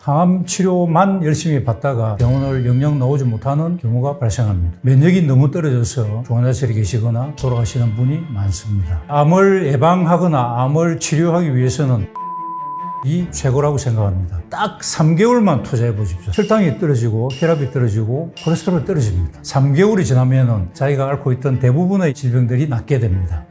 항암 치료만 열심히 받다가 병원을 영영 나오지 못하는 경우가 발생합니다. 면역이 너무 떨어져서 중환자실에 계시거나 돌아가시는 분이 많습니다. 암을 예방하거나 암을 치료하기 위해서는 이 최고라고 생각합니다. 딱 3개월만 투자해 보십시오. 혈당이 떨어지고 혈압이 떨어지고 콜레스테롤이 떨어집니다. 3개월이 지나면 자기가 앓고 있던 대부분의 질병들이 낫게 됩니다.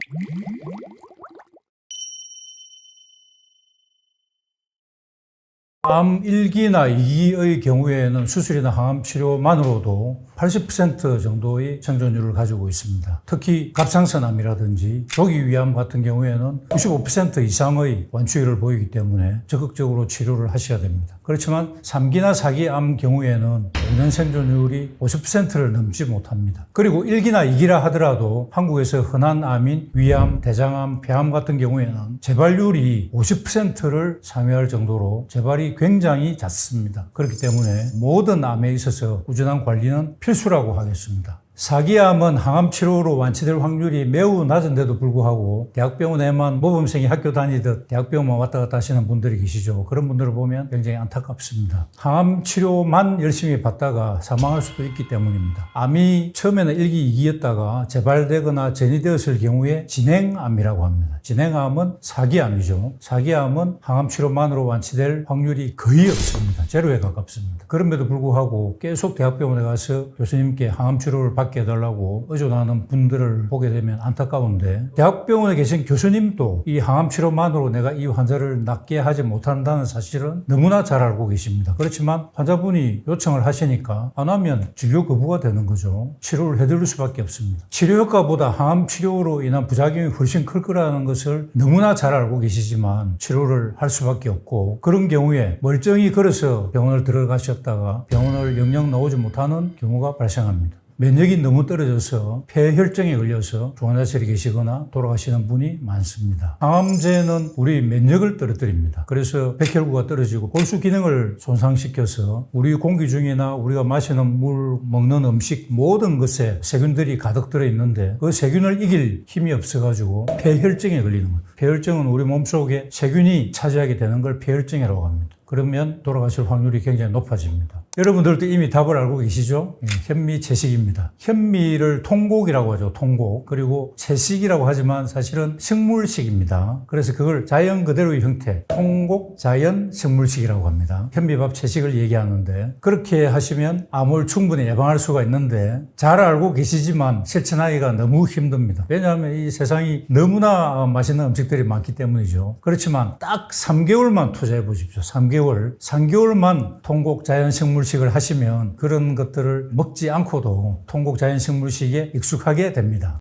암 1기나 2기의 경우에는 수술이나 항암 치료만으로도 80% 정도의 생존율을 가지고 있습니다. 특히 갑상선암이라든지 조기위암 같은 경우에는 95% 이상의 완치율을 보이기 때문에 적극적으로 치료를 하셔야 됩니다. 그렇지만 3기나 4기 암 경우에는 5년 생존율이 50%를 넘지 못합니다. 그리고 1기나 2기라 하더라도 한국에서 흔한 암인 위암, 대장암, 폐암 같은 경우에는 재발률이 50%를 상회할 정도로 재발이 굉장히 잦습니다. 그렇기 때문에 모든 암에 있어서 꾸준한 관리는 필수라고 하겠습니다. 4기암은 항암 치료로 완치될 확률이 매우 낮은데도 불구하고 대학병원에만 모범생이 학교 다니듯 대학병원만 왔다 갔다 하시는 분들이 계시죠. 그런 분들을 보면 굉장히 안타깝습니다. 항암 치료만 열심히 받다가 사망할 수도 있기 때문입니다. 암이 처음에는 1기, 2기였다가 재발되거나 전이되었을 경우에 진행암이라고 합니다. 진행암은 4기암이죠. 4기암은 항암 치료만으로 완치될 확률이 거의 없습니다. 제로에 가깝습니다. 그럼에도 불구하고 계속 대학병원에 가서 교수님께 항암 치료를 받게 해달라고 의존하는 분들을 보게 되면 안타까운데, 대학병원에 계신 교수님도 이 항암 치료만으로 내가 이 환자를 낫게 하지 못한다는 사실은 너무나 잘 알고 계십니다. 그렇지만 환자분이 요청을 하시니까 안 하면 진료 거부가 되는 거죠. 치료를 해드릴 수밖에 없습니다. 치료 효과보다 항암 치료로 인한 부작용이 훨씬 클 거라는 것을 너무나 잘 알고 계시지만 치료를 할 수밖에 없고, 그런 경우에 멀쩡히 걸어서 병원을 들어가셨다가 병원을 영영 나오지 못하는 경우가 발생합니다. 면역이 너무 떨어져서 폐혈증에 걸려서 중환자실에 계시거나 돌아가시는 분이 많습니다. 항암제는 우리 면역을 떨어뜨립니다. 그래서 백혈구가 떨어지고 골수 기능을 손상시켜서 우리 공기 중이나 우리가 마시는 물, 먹는 음식 모든 것에 세균들이 가득 들어있는데 그 세균을 이길 힘이 없어가지고 폐혈증에 걸리는 거예요. 폐혈증은 우리 몸속에 세균이 차지하게 되는 걸 폐혈증이라고 합니다. 그러면 돌아가실 확률이 굉장히 높아집니다. 여러분들도 이미 답을 알고 계시죠? 현미 채식입니다. 현미를 통곡이라고 하죠. 통곡. 그리고 채식이라고 하지만 사실은 식물식입니다. 그래서 그걸 자연 그대로의 형태, 통곡 자연 식물식이라고 합니다. 현미밥 채식을 얘기하는데, 그렇게 하시면 암을 충분히 예방할 수가 있는데 잘 알고 계시지만 실천하기가 너무 힘듭니다. 왜냐하면 이 세상이 너무나 맛있는 음식들이 많기 때문이죠. 그렇지만 딱 3개월만 투자해 보십시오. 3개월만 통곡 자연 식물식을 하시면 그런 것들을 먹지 않고도 통곡 자연 식물식에 익숙하게 됩니다.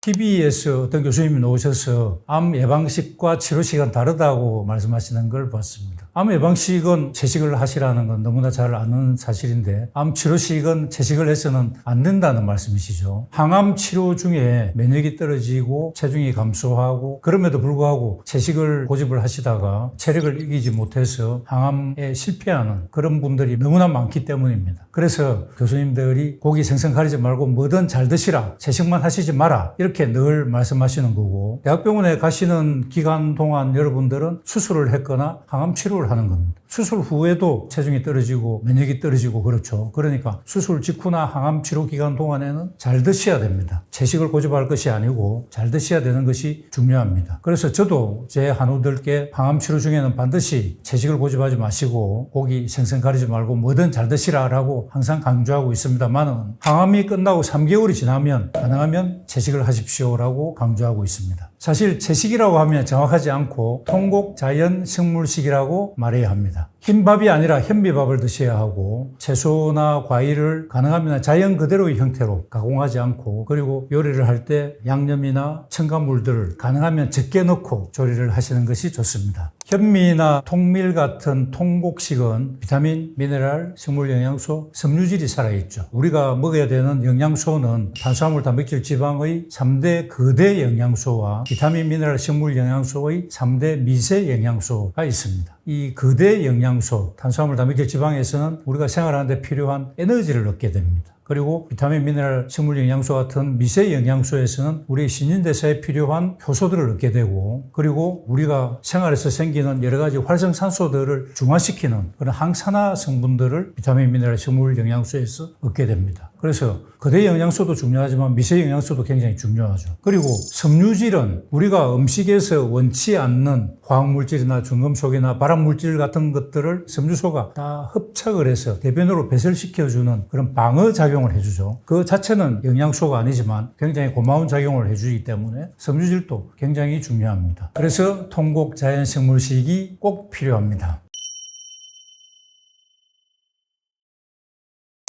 TV에서 어떤 교수님이 나오셔서 암 예방식과 치료식은 다르다고 말씀하시는 걸 봤습니다. 암 예방식은 채식을 하시라는 건 너무나 잘 아는 사실인데, 암 치료식은 채식을 해서는 안 된다는 말씀이시죠. 항암 치료 중에 면역이 떨어지고 체중이 감소하고, 그럼에도 불구하고 채식을 고집을 하시다가 체력을 이기지 못해서 항암에 실패하는 그런 분들이 너무나 많기 때문입니다. 그래서 교수님들이 고기 생선 가리지 말고 뭐든 잘 드시라, 채식만 하시지 마라, 이렇게 늘 말씀하시는 거고, 대학병원에 가시는 기간 동안 여러분들은 수술을 했거나 항암 치료를 하는 겁니다. 수술 후에도 체중이 떨어지고 면역이 떨어지고 그렇죠. 그러니까 수술 직후나 항암 치료 기간 동안에는 잘 드셔야 됩니다. 채식을 고집할 것이 아니고 잘 드셔야 되는 것이 중요합니다. 그래서 저도 제 한우들께 항암 치료 중에는 반드시 채식을 고집하지 마시고 고기 생선 가리지 말고 뭐든 잘 드시라라고 항상 강조하고 있습니다만, 항암이 끝나고 3개월이 지나면 가능하면 채식을 하십시오라고 강조하고 있습니다. 사실 채식이라고 하면 정확하지 않고 통곡 자연 식물식이라고 말해야 합니다. 흰밥이 아니라 현미밥을 드셔야 하고, 채소나 과일을 가능하면 자연 그대로의 형태로 가공하지 않고, 그리고 요리를 할 때 양념이나 첨가물들을 가능하면 적게 넣고 조리를 하시는 것이 좋습니다. 현미나 통밀 같은 통곡식은 비타민, 미네랄, 식물 영양소, 섬유질이 살아있죠. 우리가 먹어야 되는 영양소는 탄수화물, 단백질, 지방의 3대 거대 영양소와 비타민, 미네랄, 식물 영양소의 3대 미세 영양소가 있습니다. 이 거대 영양소, 탄수화물, 단백질, 지방에서는 우리가 생활하는 데 필요한 에너지를 얻게 됩니다. 그리고 비타민, 미네랄, 식물 영양소 같은 미세 영양소에서는 우리 신진대사에 필요한 효소들을 얻게 되고, 그리고 우리가 생활에서 생기는 여러 가지 활성산소들을 중화시키는 그런 항산화 성분들을 비타민, 미네랄, 식물 영양소에서 얻게 됩니다. 그래서 거대 영양소도 중요하지만 미세 영양소도 굉장히 중요하죠. 그리고 섬유질은 우리가 음식에서 원치 않는 화학물질이나 중금속이나 발암물질 같은 것들을 섬유소가 다 흡착을 해서 대변으로 배설시켜주는 그런 방어작용을 해주죠. 그 자체는 영양소가 아니지만 굉장히 고마운 작용을 해주기 때문에 섬유질도 굉장히 중요합니다. 그래서 통곡 자연식물식이 꼭 필요합니다.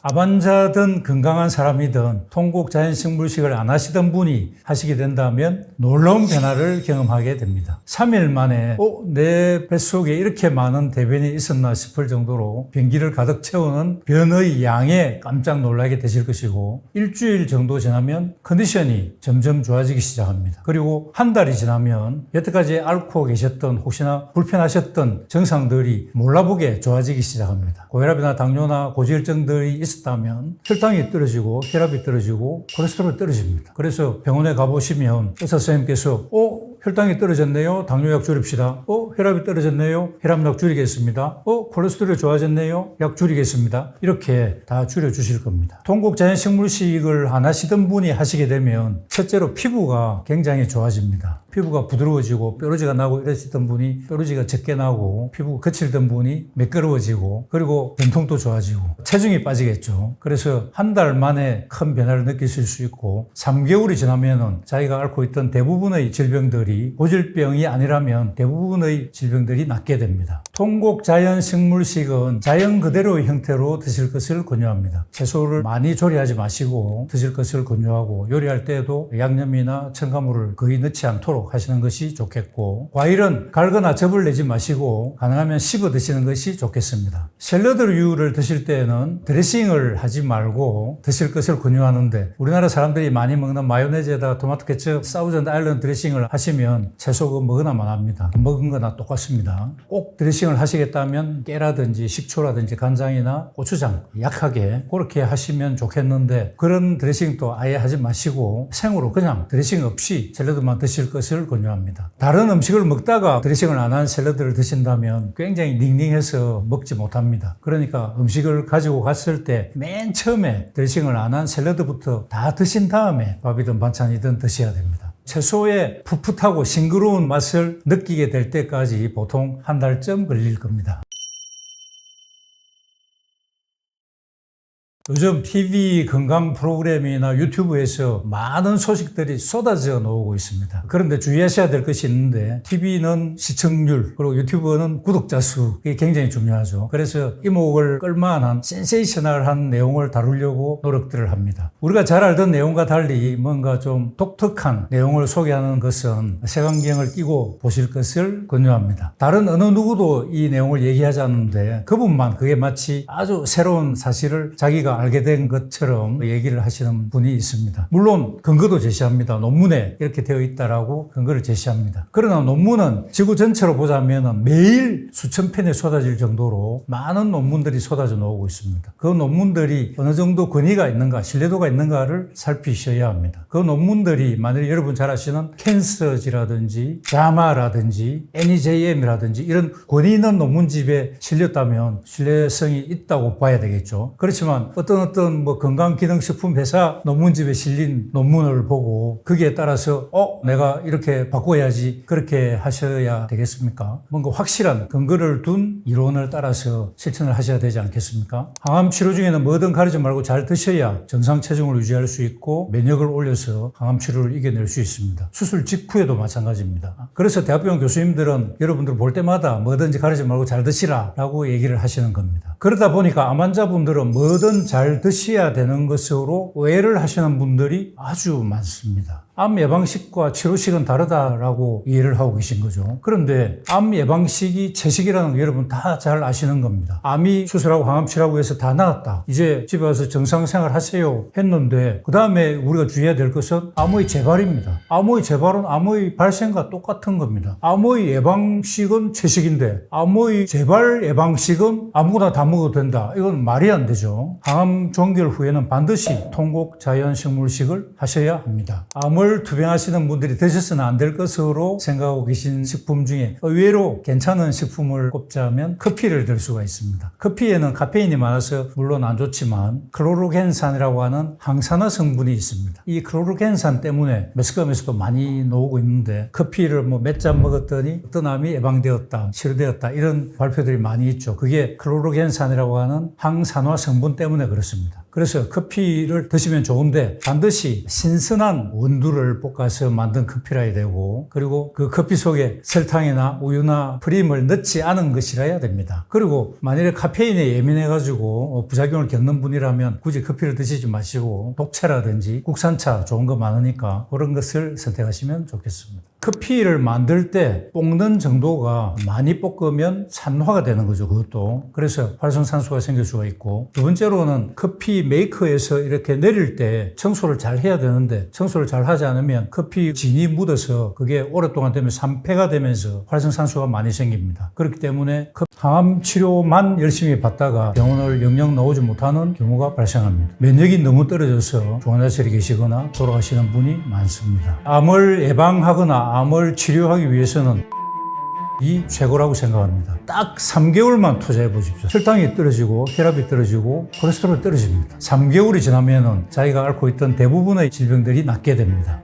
암환자든 건강한 사람이든 통곡 자연식물식을 안 하시던 분이 하시게 된다면 놀라운 변화를 경험하게 됩니다. 3일 만에 내 뱃속에 이렇게 많은 대변이 있었나 싶을 정도로 변기를 가득 채우는 변의 양에 깜짝 놀라게 되실 것이고, 일주일 정도 지나면 컨디션이 점점 좋아지기 시작합니다. 그리고 한 달이 지나면 여태까지 앓고 계셨던 혹시나 불편하셨던 증상들이 몰라보게 좋아지기 시작합니다. 고혈압이나 당뇨나 고지혈증들이 있었다면 혈당이 떨어지고 혈압이 떨어지고 콜레스테롤이 떨어집니다. 그래서 병원에 가보시면 의사 선생님께서 혈당이 떨어졌네요. 당뇨약 줄입시다. 혈압이 떨어졌네요. 혈압약 줄이겠습니다. 콜레스테롤이 좋아졌네요. 약 줄이겠습니다. 이렇게 다 줄여주실 겁니다. 통곡 자연식물식을 안 하시던 분이 하시게 되면 첫째로 피부가 굉장히 좋아집니다. 피부가 부드러워지고 뾰루지가 나고 이러시던 분이 뾰루지가 적게 나고, 피부가 거칠던 분이 매끄러워지고, 그리고 변통도 좋아지고 체중이 빠지겠죠. 그래서 한 달 만에 큰 변화를 느끼실 수 있고, 3개월이 지나면은 자기가 앓고 있던 대부분의 질병들이 고질병이 아니라면 대부분의 질병들이 낫게 됩니다. 통곡 자연식물식은 자연 그대로의 형태로 드실 것을 권유합니다. 채소를 많이 조리하지 마시고 드실 것을 권유하고, 요리할 때에도 양념이나 첨가물을 거의 넣지 않도록 하시는 것이 좋겠고, 과일은 갈거나 즙을 내지 마시고 가능하면 씹어 드시는 것이 좋겠습니다. 샐러드류를 드실 때에는 드레싱을 하지 말고 드실 것을 권유하는데, 우리나라 사람들이 많이 먹는 마요네즈에다 토마토 케첩, 사우전드 아일랜드 드레싱을 하시면 채소가 먹으나 마나입니다. 먹은 거나 똑같습니다. 꼭 드레싱을 하시겠다면 깨라든지 식초라든지 간장이나 고추장 약하게 그렇게 하시면 좋겠는데, 그런 드레싱도 아예 하지 마시고 생으로 그냥 드레싱 없이 샐러드만 드실 것을 권유합니다. 다른 음식을 먹다가 드레싱을 안 한 샐러드를 드신다면 굉장히 닝닝해서 먹지 못합니다. 그러니까 음식을 가지고 갔을 때 맨 처음에 드레싱을 안 한 샐러드부터 다 드신 다음에 밥이든 반찬이든 드셔야 됩니다. 채소의 풋풋하고 싱그러운 맛을 느끼게 될 때까지 보통 한 달쯤 걸릴 겁니다. 요즘 TV 건강 프로그램이나 유튜브에서 많은 소식들이 쏟아져 나오고 있습니다. 그런데 주의하셔야 될 것이 있는데, TV는 시청률, 그리고 유튜브는 구독자 수, 이게 굉장히 중요하죠. 그래서 이목을 끌만한 센세이셔널한 내용을 다루려고 노력들을 합니다. 우리가 잘 알던 내용과 달리 뭔가 좀 독특한 내용을 소개하는 것은 색안경을 끼고 보실 것을 권유합니다. 다른 어느 누구도 이 내용을 얘기하지 않는데 그분만 그게 마치 아주 새로운 사실을 자기가 알게 된 것처럼 얘기를 하시는 분이 있습니다. 물론 근거도 제시합니다. 논문에 이렇게 되어 있다라고 근거를 제시합니다. 그러나 논문은 지구 전체로 보자면 매일 수천 편에 쏟아질 정도로 많은 논문들이 쏟아져 나오고 있습니다. 그 논문들이 어느 정도 권위가 있는가, 신뢰도가 있는가를 살피셔야 합니다. 그 논문들이 만일 여러분 잘 아시는 캔서지라든지 자마라든지 NEJM이라든지 이런 권위 있는 논문집에 실렸다면 신뢰성이 있다고 봐야 되겠죠. 그렇지만 어떤 건강기능식품 회사 논문집에 실린 논문을 보고 거기에 따라서 내가 이렇게 바꿔야지, 그렇게 하셔야 되겠습니까? 뭔가 확실한 근거를 둔 이론을 따라서 실천을 하셔야 되지 않겠습니까? 항암 치료 중에는 뭐든 가리지 말고 잘 드셔야 정상 체중을 유지할 수 있고 면역을 올려서 항암 치료를 이겨낼 수 있습니다. 수술 직후에도 마찬가지입니다. 그래서 대학병원 교수님들은 여러분들 볼 때마다 뭐든지 가리지 말고 잘 드시라 라고 얘기를 하시는 겁니다. 그러다 보니까 암 환자분들은 뭐든 잘 드셔야 되는 것으로 오해를 하시는 분들이 아주 많습니다. 암 예방식과 치료식은 다르다라고 이해를 하고 계신 거죠. 그런데 암 예방식이 채식이라는 거 여러분 다 잘 아시는 겁니다. 암이 수술하고 항암 치료하고 해서 다 나았다. 이제 집에 와서 정상생활 하세요 했는데 그 다음에 우리가 주의해야 될 것은 암의 재발입니다. 암의 재발은 암의 발생과 똑같은 겁니다. 암의 예방식은 채식인데 암의 재발 예방식은 아무거나 다 먹어도 된다. 이건 말이 안 되죠. 항암 종결 후에는 반드시 통곡 자연식물식을 하셔야 합니다. 암을 투병하시는 분들이 드셔서는 안 될 것으로 생각하고 계신 식품 중에 의외로 괜찮은 식품을 꼽자면 커피를 들 수가 있습니다. 커피에는 카페인이 많아서 물론 안 좋지만 클로로겐산이라고 하는 항산화 성분이 있습니다. 이 클로로겐산 때문에 매스컴에서도 많이 나오고 있는데 커피를 몇 잔 먹었더니 어떤 암이 예방되었다, 치료되었다 이런 발표들이 많이 있죠. 그게 클로로겐산이라고 하는 항산화 성분 때문에 그렇습니다. 그래서 커피를 드시면 좋은데 반드시 신선한 원두를 볶아서 만든 커피라야 되고 그리고 그 커피 속에 설탕이나 우유나 프림을 넣지 않은 것이라야 됩니다. 그리고 만일에 카페인에 예민해가지고 부작용을 겪는 분이라면 굳이 커피를 드시지 마시고 독차라든지 국산차 좋은 거 많으니까 그런 것을 선택하시면 좋겠습니다. 커피를 만들 때 볶는 정도가 많이 볶으면 산화가 되는 거죠, 그것도. 그래서 활성산소가 생길 수가 있고. 두 번째로는 커피 메이커에서 이렇게 내릴 때 청소를 잘 해야 되는데 청소를 잘 하지 않으면 커피 진이 묻어서 그게 오랫동안 되면 산패가 되면서 활성산소가 많이 생깁니다. 그렇기 때문에 항암 치료만 열심히 받다가 병원을 영영 나오지 못하는 경우가 발생합니다. 면역이 너무 떨어져서 중환자실에 계시거나 돌아가시는 분이 많습니다. 암을 예방하거나 암을 치료하기 위해서는 이 최고라고 생각합니다. 딱 3개월만 투자해 보십시오. 혈당이 떨어지고 혈압이 떨어지고 콜레스테롤이 떨어집니다. 3개월이 지나면은 자기가 앓고 있던 대부분의 질병들이 낫게 됩니다.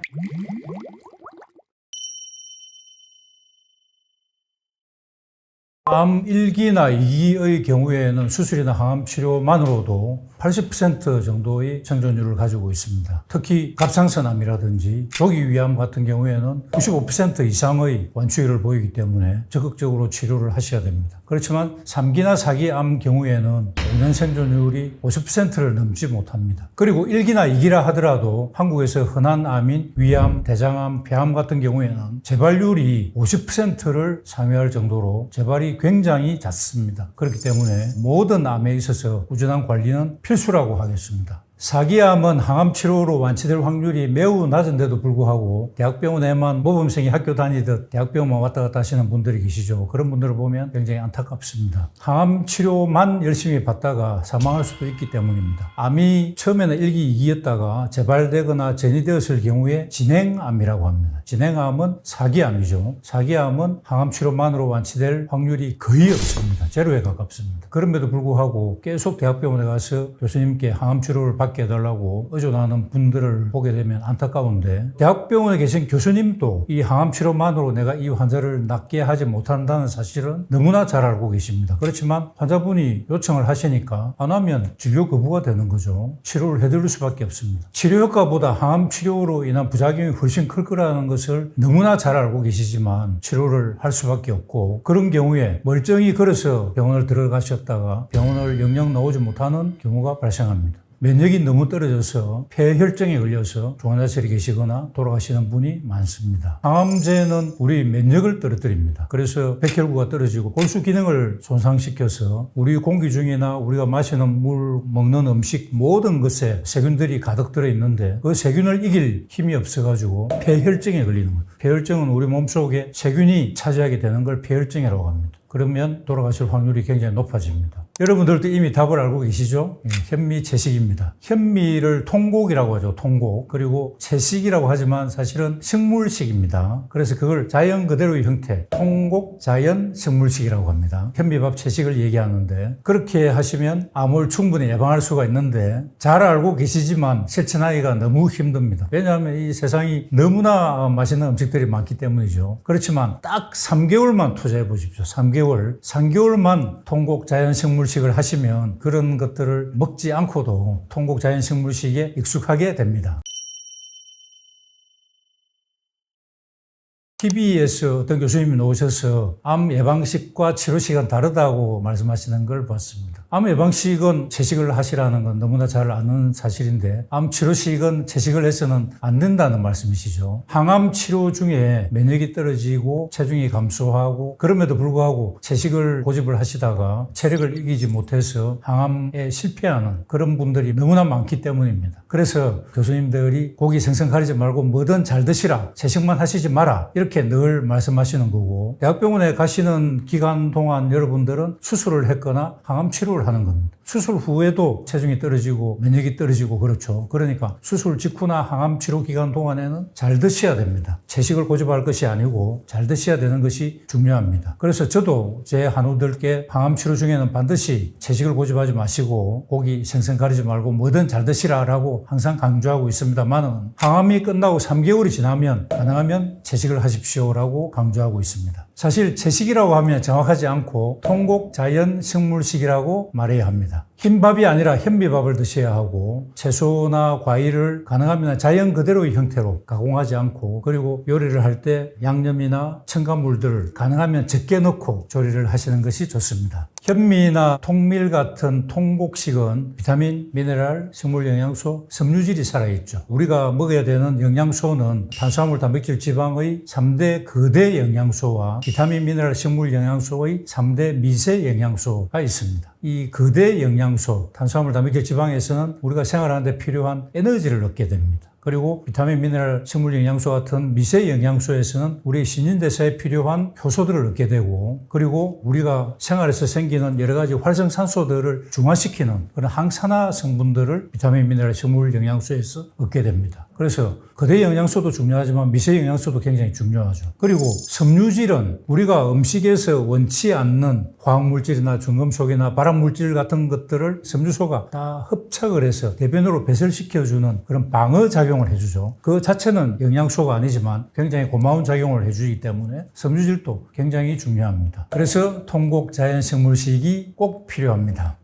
암 1기나 2기의 경우에는 수술이나 항암 치료만으로도 80% 정도의 생존율을 가지고 있습니다. 특히 갑상선암이라든지 조기위암 같은 경우에는 95% 이상의 완치율을 보이기 때문에 적극적으로 치료를 하셔야 됩니다. 그렇지만 3기나 4기 암 경우에는 5년 생존율이 50%를 넘지 못합니다. 그리고 1기나 2기라 하더라도 한국에서 흔한 암인 위암, 대장암, 폐암 같은 경우에는 재발률이 50%를 상회할 정도로 재발이 굉장히 잦습니다. 그렇기 때문에 모든 암에 있어서 꾸준한 관리는 필수라고 하겠습니다. 4기암은 항암 치료로 완치될 확률이 매우 낮은데도 불구하고 대학병원에만 모범생이 학교 다니듯 대학병원만 왔다 갔다 하시는 분들이 계시죠. 그런 분들을 보면 굉장히 안타깝습니다. 항암 치료만 열심히 받다가 사망할 수도 있기 때문입니다. 암이 처음에는 1기, 2기였다가 재발되거나 전이되었을 경우에 진행암이라고 합니다. 진행암은 4기암이죠. 4기암은 항암 치료만으로 완치될 확률이 거의 없습니다. 제로에 가깝습니다. 그럼에도 불구하고 계속 대학병원에 가서 교수님께 항암 치료를 받게 해달라고 의존하는 분들을 보게 되면 안타까운데 대학병원에 계신 교수님도 이 항암 치료만으로 내가 이 환자를 낫게 하지 못한다는 사실은 너무나 잘 알고 계십니다. 그렇지만 환자분이 요청을 하시니까 안 하면 진료 거부가 되는 거죠. 치료를 해드릴 수밖에 없습니다. 치료 효과보다 항암 치료로 인한 부작용이 훨씬 클 거라는 것을 너무나 잘 알고 계시지만 치료를 할 수밖에 없고 그런 경우에 멀쩡히 걸어서 병원을 들어가셨다가 병원을 영영 나오지 못하는 경우가 발생합니다. 면역이 너무 떨어져서 폐혈증에 걸려서 중환자실에 계시거나 돌아가시는 분이 많습니다. 항암제는 우리 면역을 떨어뜨립니다. 그래서 백혈구가 떨어지고 골수 기능을 손상시켜서 우리 공기 중이나 우리가 마시는 물, 먹는 음식 모든 것에 세균들이 가득 들어있는데 그 세균을 이길 힘이 없어가지고 폐혈증에 걸리는 거예요. 폐혈증은 우리 몸속에 세균이 차지하게 되는 걸 폐혈증이라고 합니다. 그러면 돌아가실 확률이 굉장히 높아집니다. 여러분들도 이미 답을 알고 계시죠? 현미 채식입니다. 현미를 통곡이라고 하죠. 통곡. 그리고 채식이라고 하지만 사실은 식물식입니다. 그래서 그걸 자연 그대로의 형태, 통곡 자연 식물식이라고 합니다. 현미밥 채식을 얘기하는데 그렇게 하시면 암을 충분히 예방할 수가 있는데 잘 알고 계시지만 실천하기가 너무 힘듭니다. 왜냐하면 이 세상이 너무나 맛있는 음식들이 많기 때문이죠. 그렇지만 딱 3개월만 투자해 보십시오. 3개월만 통곡 자연 식물식을 하시면 그런 것들을 먹지 않고도 통곡 자연 식물식에 익숙하게 됩니다. TV에서 어떤 교수님이 나오셔서 암 예방식과 치료식은 다르다고 말씀하시는 걸 봤습니다. 암 예방식은 채식을 하시라는 건 너무나 잘 아는 사실인데 암 치료식은 채식을 해서는 안 된다는 말씀이시죠. 항암 치료 중에 면역이 떨어지고 체중이 감소하고 그럼에도 불구하고 채식을 고집을 하시다가 체력을 이기지 못해서 항암에 실패하는 그런 분들이 너무나 많기 때문입니다. 그래서 교수님들이 고기 생선 가리지 말고 뭐든 잘 드시라, 채식만 하시지 마라 이렇게 늘 말씀하시는 거고, 대학병원에 가시는 기간 동안 여러분들은 수술을 했거나 항암 치료를 하는 겁니다. 수술 후에도 체중이 떨어지고 면역이 떨어지고 그렇죠. 그러니까 수술 직후나 항암 치료 기간 동안에는 잘 드셔야 됩니다. 채식을 고집할 것이 아니고 잘 드셔야 되는 것이 중요합니다. 그래서 저도 제 한우들께 항암 치료 중에는 반드시 채식을 고집하지 마시고 고기 생선 가리지 말고 뭐든 잘 드시라라고 항상 강조하고 있습니다만, 항암이 끝나고 3개월이 지나면 가능하면 채식을 하십시오라고 강조하고 있습니다. 사실 채식이라고 하면 정확하지 않고 통곡 자연 식물식이라고 말해야 합니다. 흰밥이 아니라 현미밥을 드셔야 하고, 채소나 과일을 가능하면 자연 그대로의 형태로 가공하지 않고, 그리고 요리를 할 때 양념이나 첨가물들을 가능하면 적게 넣고 조리를 하시는 것이 좋습니다. 현미나 통밀 같은 통곡식은 비타민, 미네랄, 식물 영양소, 섬유질이 살아있죠. 우리가 먹어야 되는 영양소는 탄수화물, 단백질, 지방의 3대 거대 영양소와 비타민, 미네랄, 식물 영양소의 3대 미세 영양소가 있습니다. 이 거대 영양소, 탄수화물, 단백질, 지방에서는 우리가 생활하는 데 필요한 에너지를 얻게 됩니다. 그리고 비타민, 미네랄, 식물 영양소 같은 미세 영양소에서는 우리 신진대사에 필요한 효소들을 얻게 되고, 그리고 우리가 생활에서 생기는 여러 가지 활성산소들을 중화시키는 그런 항산화 성분들을 비타민, 미네랄, 식물 영양소에서 얻게 됩니다. 그래서 거대 영양소도 중요하지만 미세 영양소도 굉장히 중요하죠. 그리고 섬유질은 우리가 음식에서 원치 않는 화학물질이나 중금속이나 발암물질 같은 것들을 섬유소가 다 흡착을 해서 대변으로 배설시켜주는 그런 방어작용을 해주죠. 그 자체는 영양소가 아니지만 굉장히 고마운 작용을 해주기 때문에 섬유질도 굉장히 중요합니다. 그래서 통곡 자연식물식이 꼭 필요합니다.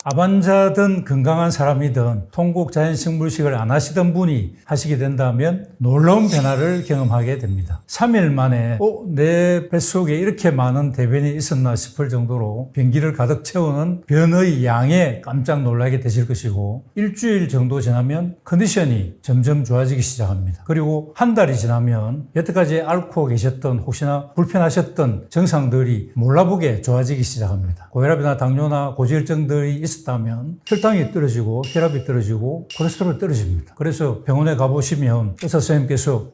암환자든 건강한 사람이든 통곡 자연식물식을 안 하시던 분이 하시게 된다면 놀라운 변화를 경험하게 됩니다. 3일 만에 내 뱃속에 이렇게 많은 대변이 있었나 싶을 정도로 변기를 가득 채우는 변의 양에 깜짝 놀라게 되실 것이고, 일주일 정도 지나면 컨디션이 점점 좋아지기 시작합니다. 그리고 한 달이 지나면 여태까지 앓고 계셨던 혹시나 불편하셨던 증상들이 몰라보게 좋아지기 시작합니다. 고혈압이나 당뇨나 고지혈증들이 있었다면 혈당이 떨어지고 혈압이 떨어지고 콜레스테롤이 떨어집니다. 그래서 병원에 가보시면 의사 선생님께서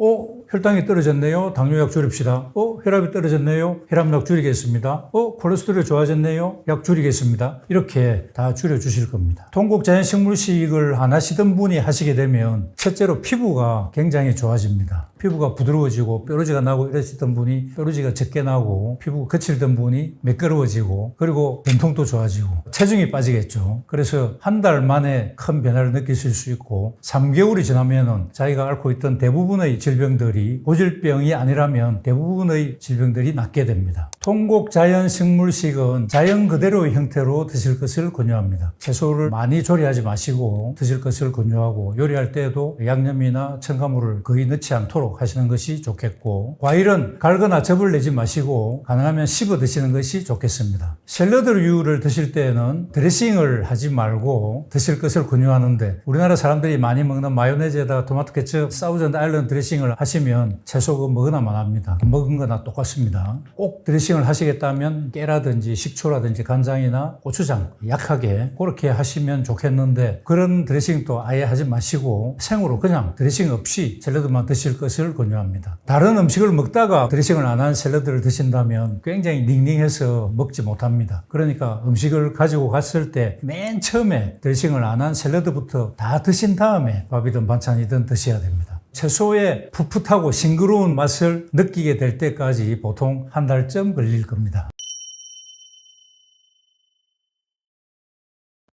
혈당이 떨어졌네요. 당뇨약 줄입시다. 혈압이 떨어졌네요. 혈압약 줄이겠습니다. 콜레스테롤이 좋아졌네요. 약 줄이겠습니다. 이렇게 다 줄여주실 겁니다. 통곡 자연식물식을 안 하시던 분이 하시게 되면 첫째로 피부가 굉장히 좋아집니다. 피부가 부드러워지고 뾰루지가 나고 이러시던 분이 뾰루지가 적게 나고, 피부가 거칠던 분이 매끄러워지고, 그리고 변통도 좋아지고 체중이 빠지겠죠. 그래서 한 달 만에 큰 변화를 느끼실 수 있고, 3개월이 지나면은 자기가 앓고 있던 대부분의 질병들이 고질병이 아니라면 대부분의 질병들이 낫게 됩니다. 통곡 자연식물식은 자연 그대로의 형태로 드실 것을 권유합니다. 채소를 많이 조리하지 마시고 드실 것을 권유하고, 요리할 때에도 양념이나 첨가물을 거의 넣지 않도록 하시는 것이 좋겠고, 과일은 갈거나 즙을 내지 마시고 가능하면 씹어 드시는 것이 좋겠습니다. 샐러드류를 드실 때에는 드레싱을 하지 말고 드실 것을 권유하는데, 우리나라 사람들이 많이 먹는 마요네즈에다가 토마토 케첩, 사우전드 아일랜드 드레싱을 하시면 채소가 먹으나 마나입니다. 먹은 거나 똑같습니다. 꼭 드레싱을 하시겠다면 깨라든지 식초라든지 간장이나 고추장 약하게 그렇게 하시면 좋겠는데, 그런 드레싱도 아예 하지 마시고 생으로 그냥 드레싱 없이 샐러드만 드실 것을 권유합니다. 다른 음식을 먹다가 드레싱을 안 한 샐러드를 드신다면 굉장히 닝닝해서 먹지 못합니다. 그러니까 음식을 가지고 갔을 때 맨 처음에 드레싱을 안 한 샐러드부터 다 드신 다음에 밥이든 반찬이든 드셔야 됩니다. 채소의 풋풋하고 싱그러운 맛을 느끼게 될 때까지 보통 한 달쯤 걸릴 겁니다.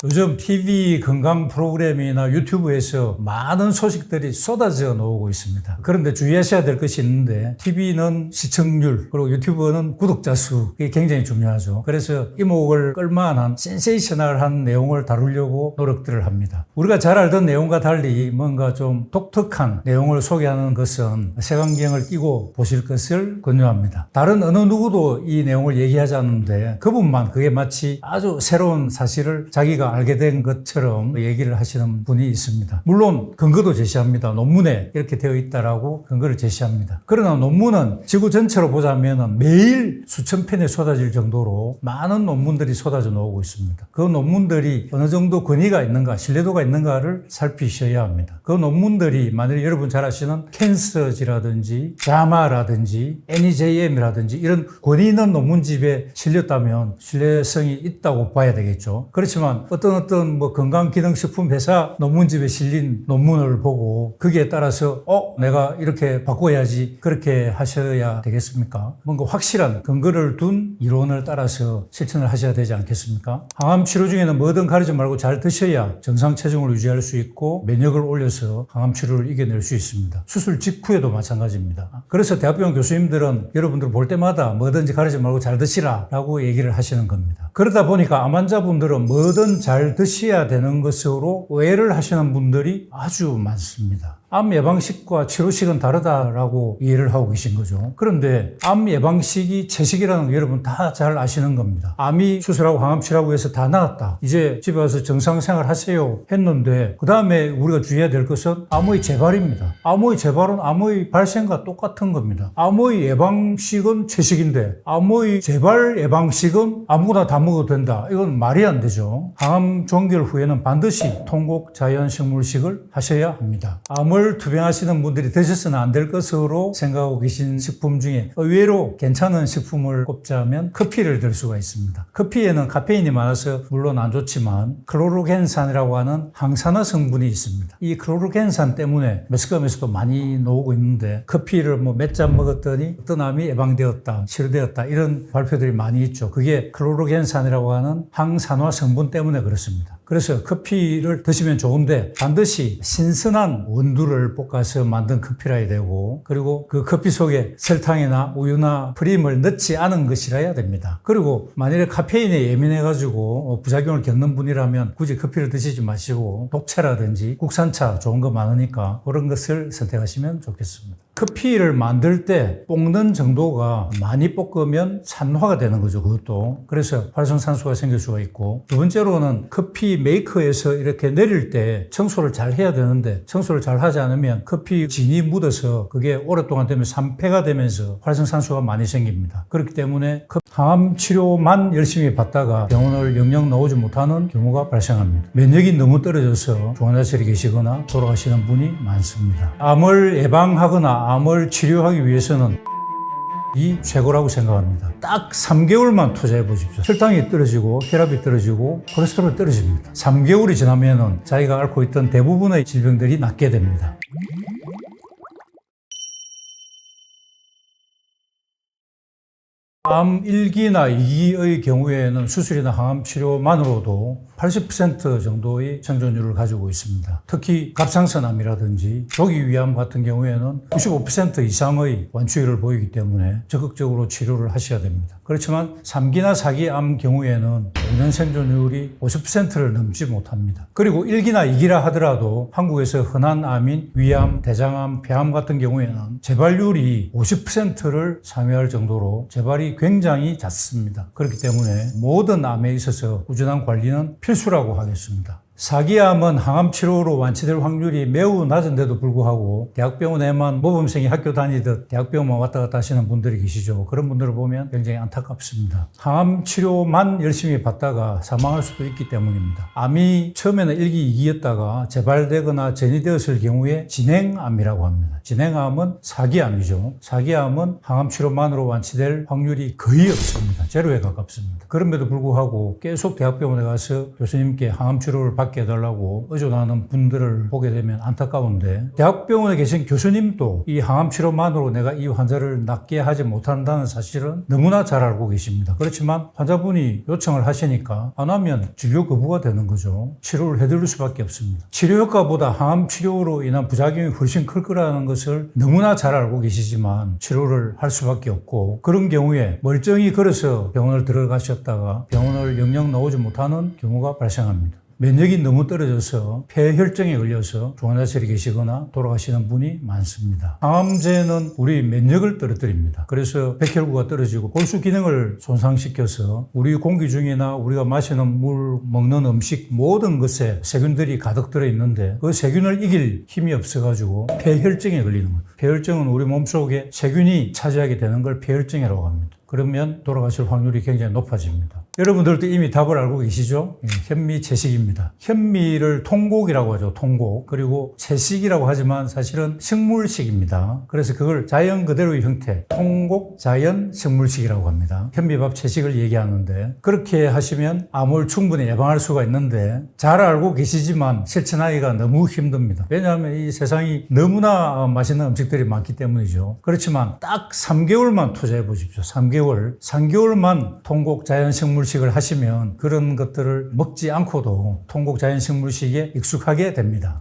요즘 TV 건강 프로그램이나 유튜브에서 많은 소식들이 쏟아져 나오고 있습니다. 그런데 주의하셔야 될 것이 있는데 TV는 시청률 그리고 유튜브는 구독자 수 이게 굉장히 중요하죠. 그래서 이목을 끌만한 센세이셔널한 내용을 다루려고 노력들을 합니다. 우리가 잘 알던 내용과 달리 뭔가 좀 독특한 내용을 소개하는 것은 색안경을 끼고 보실 것을 권유합니다. 다른 어느 누구도 이 내용을 얘기하지 않는데 그분만 그게 마치 아주 새로운 사실을 자기가 알게 된 것처럼 얘기를 하시는 분이 있습니다. 물론 근거도 제시합니다. 논문에 이렇게 되어 있다라고 근거를 제시합니다. 그러나 논문은 지구 전체로 보자면 매일 수천 편에 쏟아질 정도로 많은 논문들이 쏟아져 나오고 있습니다. 그 논문들이 어느 정도 권위가 있는가, 신뢰도가 있는가를 살피셔야 합니다. 그 논문들이 만약에 여러분 잘 아시는 캔서지라든지 자마라든지 NEJM이라든지 이런 권위 있는 논문집에 실렸다면 신뢰성이 있다고 봐야 되겠죠. 그렇지만 어떤 뭐 건강기능식품 회사 논문집에 실린 논문을 보고 거기에 따라서 내가 이렇게 바꿔야지 그렇게 하셔야 되겠습니까? 뭔가 확실한 근거를 둔 이론을 따라서 실천을 하셔야 되지 않겠습니까? 항암 치료 중에는 뭐든 가리지 말고 잘 드셔야 정상 체중을 유지할 수 있고 면역을 올려서 항암 치료를 이겨낼 수 있습니다. 수술 직후에도 마찬가지입니다. 그래서 대학병원 교수님들은 여러분들 볼 때마다 뭐든지 가리지 말고 잘 드시라 라고 얘기를 하시는 겁니다. 그러다 보니까 암 환자분들은 뭐든 잘 드셔야 되는 것으로 오해를 하시는 분들이 아주 많습니다. 암 예방식과 치료식은 다르다라고 이해를 하고 계신 거죠. 그런데 암 예방식이 채식이라는 거 여러분 다 잘 아시는 겁니다. 암이 수술하고 항암 치료하고 해서 다 나았다. 이제 집에 와서 정상생활 하세요 했는데 그 다음에 우리가 주의해야 될 것은 암의 재발입니다. 암의 재발은 암의 발생과 똑같은 겁니다. 암의 예방식은 채식인데 암의 재발 예방식은 아무거나 다 먹어도 된다. 이건 말이 안 되죠. 항암 종결 후에는 반드시 통곡 자연식물식을 하셔야 합니다. 암을 투병하시는 분들이 드셔서는 안 될 것으로 생각하고 계신 식품 중에 의외로 괜찮은 식품을 꼽자면 커피를 들 수가 있습니다. 커피에는 카페인이 많아서 물론 안 좋지만 클로로겐산이라고 하는 항산화 성분이 있습니다. 이 클로로겐산 때문에 매스컴에서도 많이 나오고 있는데 커피를 뭐 몇 잔 먹었더니 어떤 암이 예방되었다, 치료되었다 이런 발표들이 많이 있죠. 그게 클로로겐산이라고 하는 항산화 성분 때문에 그렇습니다. 그래서 커피를 드시면 좋은데 반드시 신선한 원두를 볶아서 만든 커피라야 되고 그리고 그 커피 속에 설탕이나 우유나 프림을 넣지 않은 것이라야 됩니다. 그리고 만일에 카페인에 예민해가지고 부작용을 겪는 분이라면 굳이 커피를 드시지 마시고 녹차라든지 국산차 좋은 거 많으니까 그런 것을 선택하시면 좋겠습니다. 커피를 만들 때 볶는 정도가 많이 볶으면 산화가 되는 거죠. 그것도. 그래서 활성산소가 생길 수가 있고 두 번째로는 커피 메이커에서 이렇게 내릴 때 청소를 잘 해야 되는데 청소를 잘 하지 않으면 커피 진이 묻어서 그게 오랫동안 되면 산패가 되면서 활성산소가 많이 생깁니다. 그렇기 때문에 항암 치료만 열심히 받다가 병원을 영영 나오지 못하는 경우가 발생합니다. 면역이 너무 떨어져서 중환자실에 계시거나 돌아가시는 분이 많습니다. 암을 예방하거나 암을 치료하기 위해서는 이 최고라고 생각합니다. 딱 3개월만 투자해 보십시오. 혈당이 떨어지고 혈압이 떨어지고 콜레스테롤이 떨어집니다. 3개월이 지나면은 자기가 앓고 있던 대부분의 질병들이 낫게 됩니다. 암 1기나 2기의 경우에는 수술이나 항암 치료만으로도 80% 정도의 생존율을 가지고 있습니다. 특히 갑상선암이라든지 조기위암 같은 경우에는 95% 이상의 완치율을 보이기 때문에 적극적으로 치료를 하셔야 됩니다. 그렇지만 3기나 4기 암 경우에는 5년 생존율이 50%를 넘지 못합니다. 그리고 1기나 2기라 하더라도 한국에서 흔한 암인 위암, 대장암, 폐암 같은 경우에는 재발률이 50%를 상회할 정도로 재발이 굉장히 잦습니다. 그렇기 때문에 모든 암에 있어서 꾸준한 관리는 필수라고 하겠습니다. 4기암은 항암 치료로 완치될 확률이 매우 낮은데도 불구하고 대학병원에만 모범생이 학교 다니듯 대학병원만 왔다 갔다 하시는 분들이 계시죠. 그런 분들을 보면 굉장히 안타깝습니다. 항암 치료만 열심히 받다가 사망할 수도 있기 때문입니다. 암이 처음에는 1기, 2기였다가 재발되거나 전이되었을 경우에 진행암이라고 합니다. 진행암은 4기암이죠. 4기암은 항암 치료만으로 완치될 확률이 거의 없습니다. 제로에 가깝습니다. 그럼에도 불구하고 계속 대학병원에 가서 교수님께 항암 치료를 받기 낫게 해달라고 의존하는 분들을 보게 되면 안타까운데, 대학병원에 계신 교수님도 이 항암 치료만으로 내가 이 환자를 낫게 하지 못한다는 사실은 너무나 잘 알고 계십니다. 그렇지만 환자분이 요청을 하시니까 안 하면 진료 거부가 되는 거죠. 치료를 해드릴 수밖에 없습니다. 치료 효과보다 항암 치료로 인한 부작용이 훨씬 클 거라는 것을 너무나 잘 알고 계시지만 치료를 할 수밖에 없고, 그런 경우에 멀쩡히 걸어서 병원을 들어가셨다가 병원을 영영 나오지 못하는 경우가 발생합니다. 면역이 너무 떨어져서 폐혈증에 걸려서 중환자실에 계시거나 돌아가시는 분이 많습니다. 항암제는 우리 면역을 떨어뜨립니다. 그래서 백혈구가 떨어지고 골수 기능을 손상시켜서 우리 공기 중이나 우리가 마시는 물, 먹는 음식 모든 것에 세균들이 가득 들어있는데 그 세균을 이길 힘이 없어가지고 폐혈증에 걸리는 거예요. 폐혈증은 우리 몸속에 세균이 차지하게 되는 걸 폐혈증이라고 합니다. 그러면 돌아가실 확률이 굉장히 높아집니다. 여러분들도 이미 답을 알고 계시죠? 현미채식입니다. 현미를 통곡이라고 하죠. 통곡. 그리고 채식이라고 하지만 사실은 식물식입니다. 그래서 그걸 자연 그대로의 형태, 통곡 자연 식물식이라고 합니다. 현미밥 채식을 얘기하는데, 그렇게 하시면 암을 충분히 예방할 수가 있는데 잘 알고 계시지만 실천하기가 너무 힘듭니다. 왜냐하면 이 세상이 너무나 맛있는 음식들이 많기 때문이죠. 그렇지만 딱 3개월만 투자해 보십시오. 3개월만 통곡 자연 식물식을 하시면 그런 것들을 먹지 않고도 통곡 자연 식물식에 익숙하게 됩니다.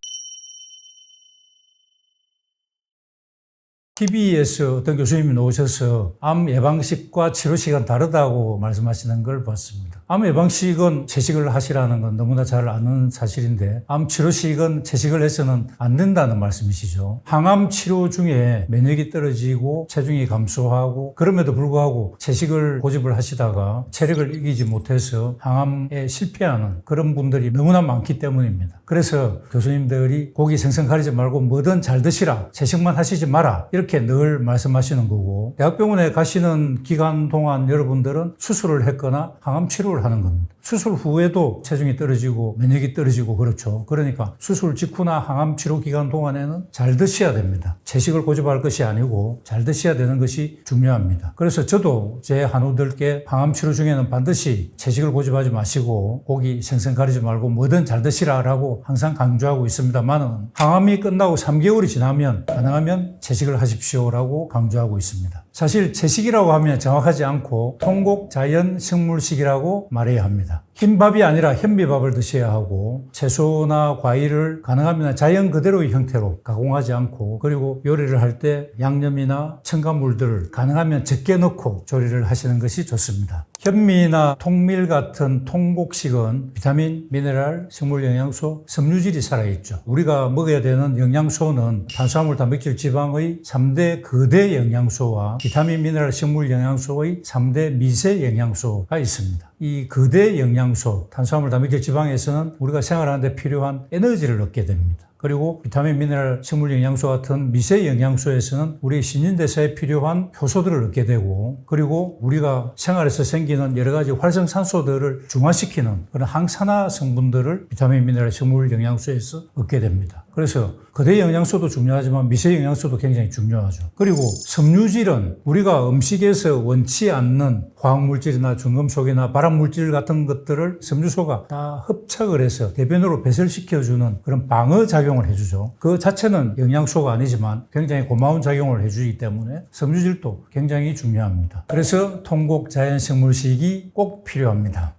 TV에서 어떤 교수님이 나오셔서 암 예방식과 치료식은 다르다고 말씀하시는 걸 봤습니다. 암 예방식은 채식을 하시라는 건 너무나 잘 아는 사실인데, 암 치료식은 채식을 해서는 안 된다는 말씀이시죠. 항암 치료 중에 면역이 떨어지고 체중이 감소하고, 그럼에도 불구하고 채식을 고집을 하시다가 체력을 이기지 못해서 항암에 실패하는 그런 분들이 너무나 많기 때문입니다. 그래서 교수님들이 고기 생선 가리지 말고 뭐든 잘 드시라, 채식만 하시지 마라, 이렇게 늘 말씀하시는 거고, 대학병원에 가시는 기간 동안 여러분들은 수술을 했거나 항암 치료를 하는 겁니다. 수술 후에도 체중이 떨어지고 면역이 떨어지고 그렇죠. 그러니까 수술 직후나 항암 치료 기간 동안에는 잘 드셔야 됩니다. 채식을 고집할 것이 아니고 잘 드셔야 되는 것이 중요합니다. 그래서 저도 제 한우들께 항암 치료 중에는 반드시 채식을 고집하지 마시고 고기 생선 가리지 말고 뭐든 잘 드시라라고 항상 강조하고 있습니다만은, 항암이 끝나고 3개월이 지나면 가능하면 채식을 하십시오라고 강조하고 있습니다. 사실 채식이라고 하면 정확하지 않고 통곡 자연 식물식이라고 말해야 합니다. 흰밥이 아니라 현미밥을 드셔야 하고, 채소나 과일을 가능하면 자연 그대로의 형태로 가공하지 않고, 그리고 요리를 할 때 양념이나 첨가물들을 가능하면 적게 넣고 조리를 하시는 것이 좋습니다. 현미나 통밀 같은 통곡식은 비타민, 미네랄, 식물 영양소, 섬유질이 살아있죠. 우리가 먹어야 되는 영양소는 탄수화물, 단백질, 지방의 3대 거대 영양소와 비타민, 미네랄, 식물 영양소의 3대 미세 영양소가 있습니다. 이 거대 영양소, 탄수화물, 단백질, 지방에서는 우리가 생활하는 데 필요한 에너지를 얻게 됩니다. 그리고 비타민, 미네랄, 식물 영양소 같은 미세 영양소에서는 우리 신진대사에 필요한 효소들을 얻게 되고, 그리고 우리가 생활에서 생기는 여러 가지 활성산소들을 중화시키는 그런 항산화 성분들을 비타민, 미네랄, 식물 영양소에서 얻게 됩니다. 그래서 거대 영양소도 중요하지만 미세 영양소도 굉장히 중요하죠. 그리고 섬유질은 우리가 음식에서 원치 않는 화학물질이나 중금속이나 발암물질 같은 것들을 섬유소가 다 흡착을 해서 대변으로 배설시켜주는 그런 방어작용을 해주죠. 그 자체는 영양소가 아니지만 굉장히 고마운 작용을 해주기 때문에 섬유질도 굉장히 중요합니다. 그래서 통곡 자연식물식이 꼭 필요합니다.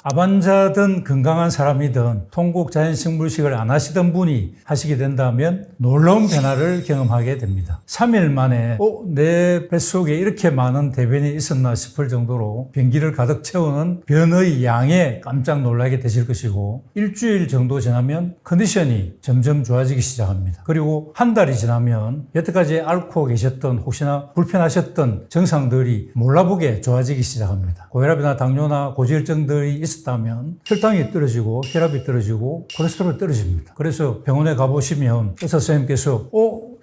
암환자든 건강한 사람이든 통곡 자연식물식을 안 하시던 분이 하시게 된다면 놀라운 변화를 경험하게 됩니다. 3일 만에 내 뱃속에 이렇게 많은 대변이 있었나 싶을 정도로 변기를 가득 채우는 변의 양에 깜짝 놀라게 되실 것이고, 일주일 정도 지나면 컨디션이 점점 좋아지기 시작합니다. 그리고 한 달이 지나면 여태까지 앓고 계셨던 혹시나 불편하셨던 증상들이 몰라보게 좋아지기 시작합니다. 고혈압이나 당뇨나 고지혈증들이 있었다면 혈당이 떨어지고 혈압이 떨어지고 콜레스테롤이 떨어집니다. 그래서 병원에 가보시면 의사 선생님께서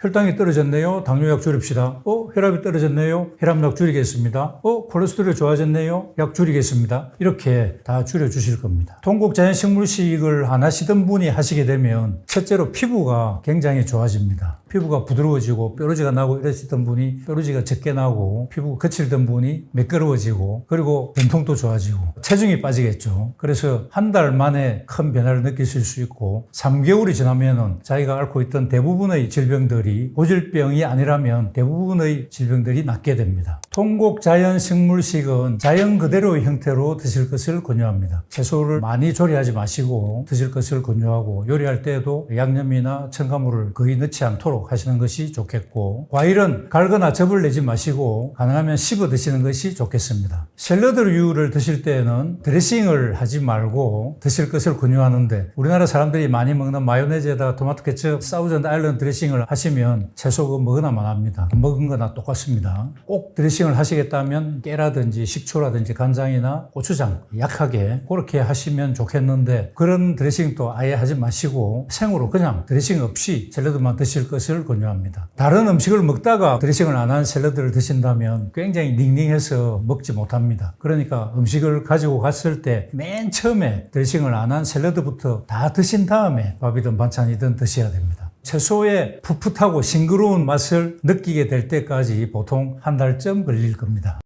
혈당이 떨어졌네요. 당뇨약 줄입시다. 혈압이 떨어졌네요. 혈압약 줄이겠습니다. 콜레스테롤이 좋아졌네요. 약 줄이겠습니다. 이렇게 다 줄여주실 겁니다. 통곡 자연식물식을 안 하시던 분이 하시게 되면 첫째로 피부가 굉장히 좋아집니다. 피부가 부드러워지고 뾰루지가 나고 이러시던 분이 뾰루지가 적게 나고 피부가 거칠던 분이 매끄러워지고 그리고 변통도 좋아지고 체중이 빠지겠죠. 그래서 한 달 만에 큰 변화를 느끼실 수 있고 3개월이 지나면은 자기가 앓고 있던 대부분의 질병들이 고질병이 아니라면 대부분의 질병들이 낫게 됩니다. 통곡 자연 식물식은 자연 그대로의 형태로 드실 것을 권유합니다. 채소를 많이 조리하지 마시고 드실 것을 권유하고 요리할 때에도 양념이나 첨가물을 거의 넣지 않도록 하시는 것이 좋겠고 과일은 갈거나 즙을 내지 마시고 가능하면 씹어 드시는 것이 좋겠습니다. 샐러드류를 드실 때에는 드레싱을 하지 말고 드실 것을 권유하는데 우리나라 사람들이 많이 먹는 마요네즈에다가 토마토 케첩, 사우전드 아일랜드 드레싱을 하시면 채소가 먹으나 마나입니다. 먹은 거나 똑같습니다. 꼭 드레싱을 하시겠다면 깨라든지 식초라든지 간장이나 고추장 약하게 그렇게 하시면 좋겠는데 그런 드레싱도 아예 하지 마시고 생으로 그냥 드레싱 없이 샐러드만 드실 것을 권유합니다. 다른 음식을 먹다가 드레싱을 안 한 샐러드를 드신다면 굉장히 닝닝해서 먹지 못합니다. 그러니까 음식을 가지고 갔을 때 맨 처음에 드레싱을 안 한 샐러드부터 다 드신 다음에 밥이든 반찬이든 드셔야 됩니다. 채소의 풋풋하고 싱그러운 맛을 느끼게 될 때까지 보통 한 달쯤 걸릴 겁니다.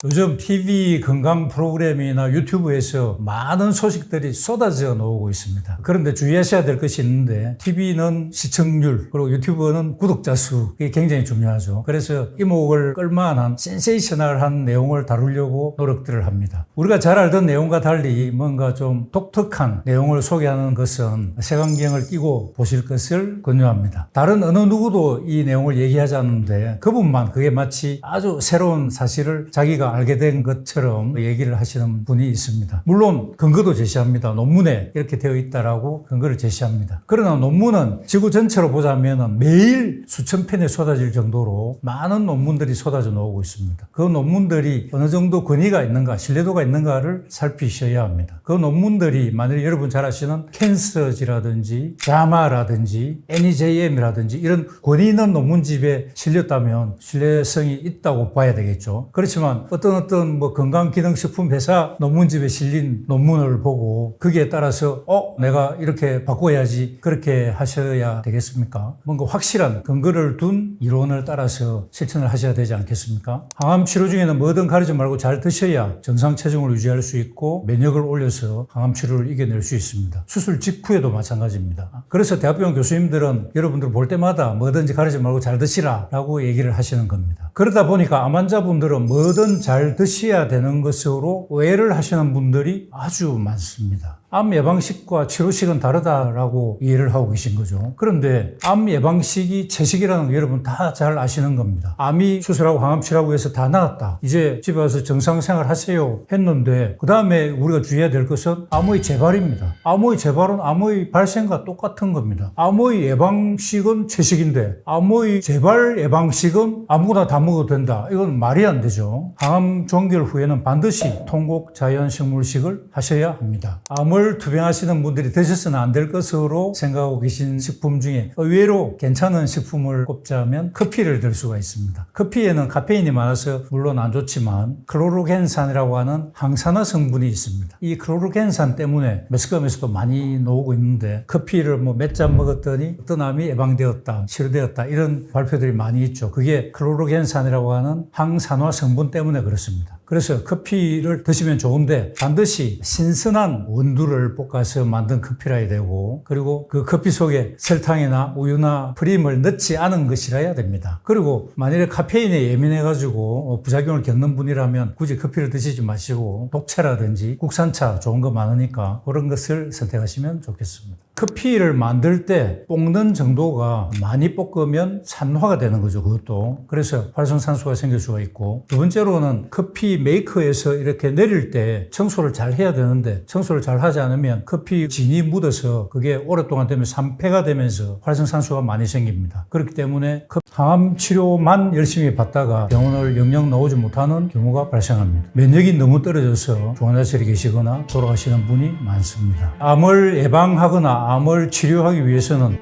요즘 TV 건강 프로그램이나 유튜브에서 많은 소식들이 쏟아져 나오고 있습니다. 그런데 주의하셔야 될 것이 있는데 TV는 시청률 그리고 유튜브는 구독자 수 이게 굉장히 중요하죠. 그래서 이목을 끌만한 센세이셔널한 내용을 다루려고 노력들을 합니다. 우리가 잘 알던 내용과 달리 뭔가 좀 독특한 내용을 소개하는 것은 색안경을 끼고 보실 것을 권유합니다. 다른 어느 누구도 이 내용을 얘기하지 않는데 그분만 그게 마치 아주 새로운 사실을 자기가 알게 된 것처럼 얘기를 하시는 분이 있습니다. 물론 근거도 제시합니다. 논문에 이렇게 되어 있다라고 근거를 제시합니다. 그러나 논문은 지구 전체로 보자면 매일 수천 편에 쏟아질 정도로 많은 논문들이 쏟아져 나오고 있습니다. 그 논문들이 어느 정도 권위가 있는가, 신뢰도가 있는가를 살피셔야 합니다. 그 논문들이 만약에 여러분 잘 아시는 캔서지라든지 자마라든지 NEJM이라든지 이런 권위 있는 논문집에 실렸다면 신뢰성이 있다고 봐야 되겠죠. 그렇지만 어떤 건강기능식품 회사 논문집에 실린 논문을 보고 거기에 따라서 내가 이렇게 바꿔야지 그렇게 하셔야 되겠습니까? 뭔가 확실한 근거를 둔 이론을 따라서 실천을 하셔야 되지 않겠습니까? 항암 치료 중에는 뭐든 가리지 말고 잘 드셔야 정상 체중을 유지할 수 있고 면역을 올려서 항암 치료를 이겨낼 수 있습니다. 수술 직후에도 마찬가지입니다. 그래서 대학병원 교수님들은 여러분들 볼 때마다 뭐든지 가리지 말고 잘 드시라 라고 얘기를 하시는 겁니다. 그러다 보니까 암 환자분들은 뭐든 잘 드셔야 되는 것으로 오해를 하시는 분들이 아주 많습니다. 암 예방식과 치료식은 다르다라고 이해를 하고 계신 거죠. 그런데 암 예방식이 채식이라는 거 여러분 다 잘 아시는 겁니다. 암이 수술하고 항암 치료하고 해서 다 나았다. 이제 집에 와서 정상생활 하세요 했는데 그 다음에 우리가 주의해야 될 것은 암의 재발입니다. 암의 재발은 암의 발생과 똑같은 겁니다. 암의 예방식은 채식인데 암의 재발 예방식은 아무거나 다 먹어도 된다. 이건 말이 안 되죠. 항암 종결 후에는 반드시 통곡 자연식물식을 하셔야 합니다. 암을 투병하시는 분들이 드셔서는 안 될 것으로 생각하고 계신 식품 중에 의외로 괜찮은 식품을 꼽자면 커피를 들 수가 있습니다. 커피에는 카페인이 많아서 물론 안 좋지만 클로로겐산이라고 하는 항산화 성분이 있습니다. 이 클로로겐산 때문에 매스컴에서도 많이 나오고 있는데 커피를 몇 잔 먹었더니 어떤 암이 예방되었다, 치료되었다 이런 발표들이 많이 있죠. 그게 클로로겐산이라고 하는 항산화 성분 때문에 그렇습니다. 그래서 커피를 드시면 좋은데 반드시 신선한 원두를 볶아서 만든 커피라야 되고 그리고 그 커피 속에 설탕이나 우유나 프림을 넣지 않은 것이라야 됩니다. 그리고 만일에 카페인에 예민해가지고 부작용을 겪는 분이라면 굳이 커피를 드시지 마시고 녹차라든지 국산차 좋은 거 많으니까 그런 것을 선택하시면 좋겠습니다. 커피를 만들 때 볶는 정도가 많이 볶으면 산화가 되는 거죠. 그것도. 그래서 활성산소가 생길 수가 있고 두 번째로는 커피 메이커에서 이렇게 내릴 때 청소를 잘 해야 되는데 청소를 잘 하지 않으면 커피 진이 묻어서 그게 오랫동안 되면 산패가 되면서 활성산소가 많이 생깁니다. 그렇기 때문에 항암 치료만 열심히 받다가 병원을 영영 나오지 못하는 경우가 발생합니다. 면역이 너무 떨어져서 중환자실에 계시거나 돌아가시는 분이 많습니다. 암을 예방하거나 암을 치료하기 위해서는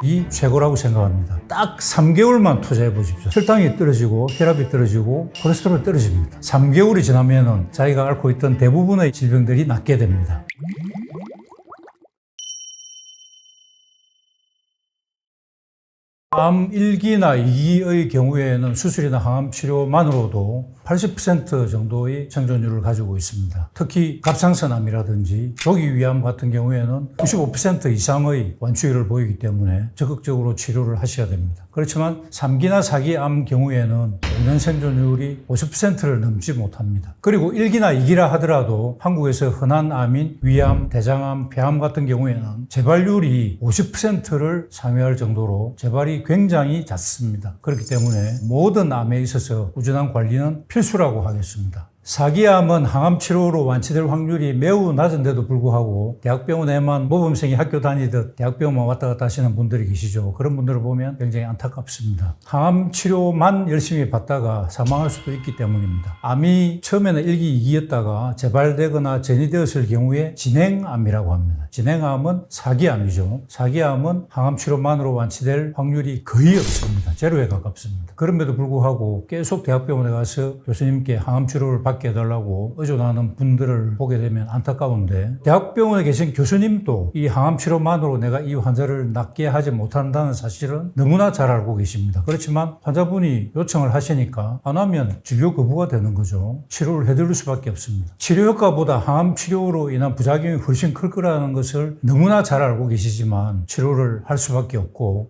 이 최고라고 생각합니다. 딱 3개월만 투자해 보십시오. 혈당이 떨어지고 혈압이 떨어지고 콜레스테롤이 떨어집니다. 3개월이 지나면은 자기가 앓고 있던 대부분의 질병들이 낫게 됩니다. 암 1기나 2기의 경우에는 수술이나 항암 치료만으로도 80% 정도의 생존율을 가지고 있습니다. 특히 갑상선암이라든지 조기위암 같은 경우에는 95% 이상의 완치율을 보이기 때문에 적극적으로 치료를 하셔야 됩니다. 그렇지만 3기나 4기 암 경우에는 5년 생존율이 50%를 넘지 못합니다. 그리고 1기나 2기라 하더라도 한국에서 흔한 암인 위암, 대장암, 폐암 같은 경우에는 재발률이 50%를 상회할 정도로 재발이 굉장히 잦습니다. 그렇기 때문에 모든 암에 있어서 꾸준한 관리는 필수라고 하겠습니다. 4기암은 항암 치료로 완치될 확률이 매우 낮은데도 불구하고 대학병원에만 모범생이 학교 다니듯 대학병원만 왔다 갔다 하시는 분들이 계시죠. 그런 분들을 보면 굉장히 안타깝습니다. 항암 치료만 열심히 받다가 사망할 수도 있기 때문입니다. 암이 처음에는 1기, 2기였다가 재발되거나 전이되었을 경우에 진행암이라고 합니다. 진행암은 4기암이죠. 4기암은 항암 치료만으로 완치될 확률이 거의 없습니다. 제로에 가깝습니다. 그럼에도 불구하고 계속 대학병원에 가서 교수님께 항암 치료를 받게 해달라고 의존하는 분들을 보게 되면 안타까운데, 대학병원에 계신 교수님도 이 항암 치료만으로 내가 이 환자를 낫게 하지 못한다는 사실은 너무나 잘 알고 계십니다. 그렇지만 환자분이 요청을 하시니까 안 하면 진료 거부가 되는 거죠. 치료를 해드릴 수밖에 없습니다. 치료 효과보다 항암 치료로 인한 부작용이 훨씬 클 거라는 것을 너무나 잘 알고 계시지만 치료를 할 수밖에 없고,